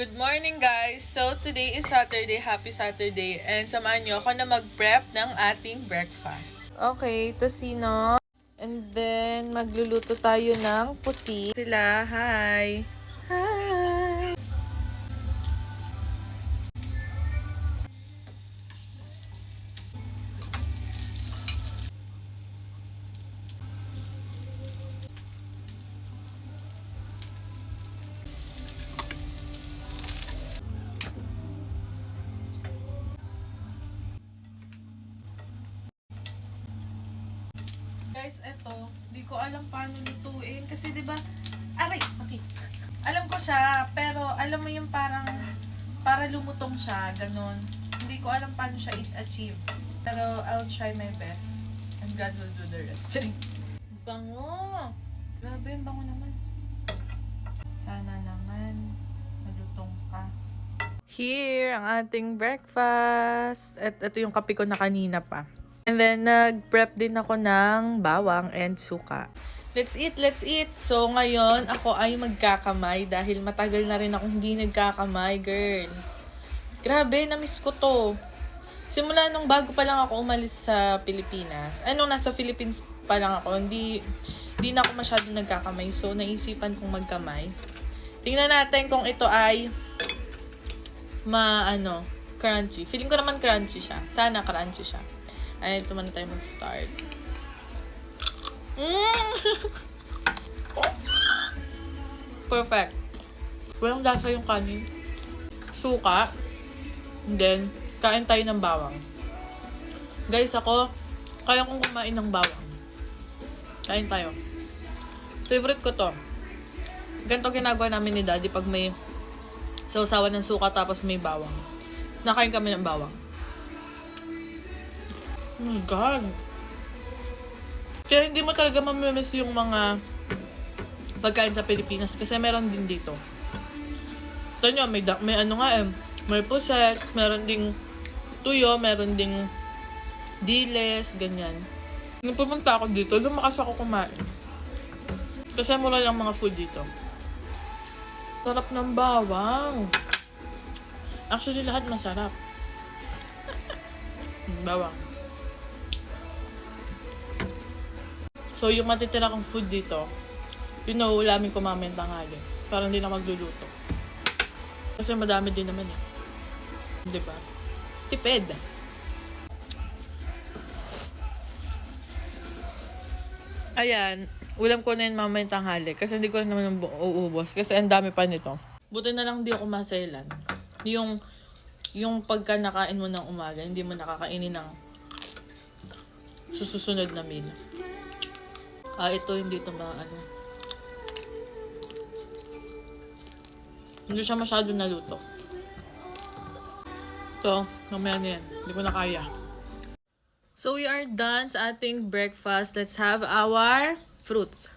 Good morning guys! So today is Saturday, happy Saturday, and samahan niyo ako na mag-prep ng ating breakfast. Okay, tosino. And then magluluto tayo ng pusit. Sila, hi! Hi! Guys, eto, di ko alam paano lutuin kasi 'di ba? Aray, sakit. Alam ko siya, pero alam mo yung parang para lumutong siya, ganun. Hindi ko alam paano siya i-achieve. Pero I'll try my best. And God will do the rest. Bango! Grabe, yung bango naman. Sana naman malutong ka. Here, ang ating breakfast. At ito yung kape ko na kanina pa. And then, nag-prep din ako ng bawang and suka. Let's eat, let's eat! So, ngayon, ako ay magkakamay dahil matagal na rin akong hindi nagkakamay, girl. Grabe, namiss ko to. Simula nung bago pa lang ako umalis sa Pilipinas. Nasa Philippines pa lang ako, hindi na ako masyadong nagkakamay. So, naisipan kong magkamay. Tingnan natin kung ito ay crunchy. Feeling ko naman crunchy siya. Sana crunchy siya. Ay, ito muna tayo mag-start. Perfect. Walang lasa yung kanin. Suka. And then, kain tayo ng bawang. Guys, ako, kaya kong kumain ng bawang. Kain tayo. Favorite ko to. Ganito ginagawa namin ni Daddy pag may sausawan ng suka tapos may bawang. Nakain kami ng bawang. Oh my God. Kaya hindi mo talaga mamimiss yung mga pagkain sa Pilipinas kasi meron din dito. Ito nyo, may may puset, meron ding tuyo, meron ding diles, ganyan. Nung pumunta ako dito, lumakas ako kumain. Kasi mura lang mga food dito. Sarap ng bawang. Actually, lahat masarap. Bawang. So, yung matitira kong food dito, ulamin ko mamaya tanghali. Para hindi na magluluto. Kasi madami din naman eh. Diba? Tipid. Ayan. Ulam ko na yun mamaya tanghali. Kasi hindi ko rin naman uubos. Kasi ang dami pa nito. Buti na lang di ako maselan. Yung pagka nakain mo ng umaga, hindi mo nakakainin ng susunod na meal. Ito hindi ito hindi siya masyado naluto. Ito, mamaya na yan. Hindi ko na kaya. So, we are done sa ating breakfast. Let's have our fruits.